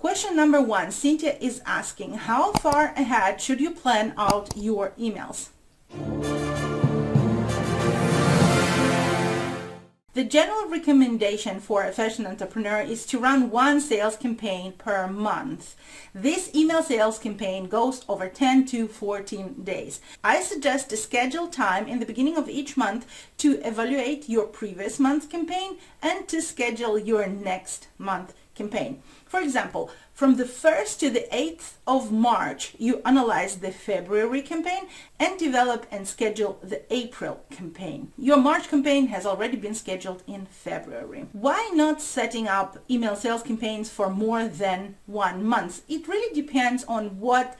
Question number 1, Cynthia is asking, how far ahead should you plan out your emails? The general recommendation for a fashion entrepreneur is to run one sales campaign per month. This email sales campaign goes over 10 to 14 days. I suggest to schedule time in the beginning of each month to evaluate your previous month's campaign and to schedule your next month campaign. For example, from the 1st to the 8th of March, you analyze the February campaign and develop and schedule the April campaign. Your March campaign has already been scheduled in February. Why not setting up email sales campaigns for more than 1 month? It really depends on what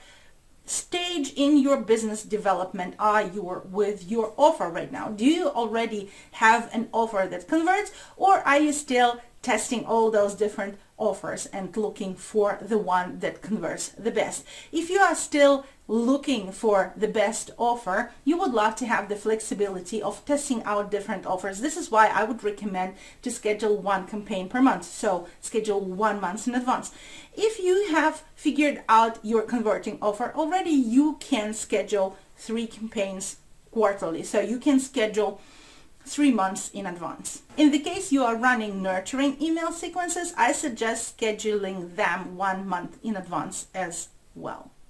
stage in your business development are you with your offer right now. Do you already have an offer that converts, or are you still testing all those different offers and looking for the one that converts the best? If you are still looking for the best offer, you would love to have the flexibility of testing out different offers. This is why I would recommend to schedule one campaign per month. So schedule 1 month in advance. If you have figured out your converting offer already, you can schedule 3 campaigns quarterly. So you can schedule 3 months in advance. In the case you are running nurturing email sequences, I suggest scheduling them 1 month in advance as well.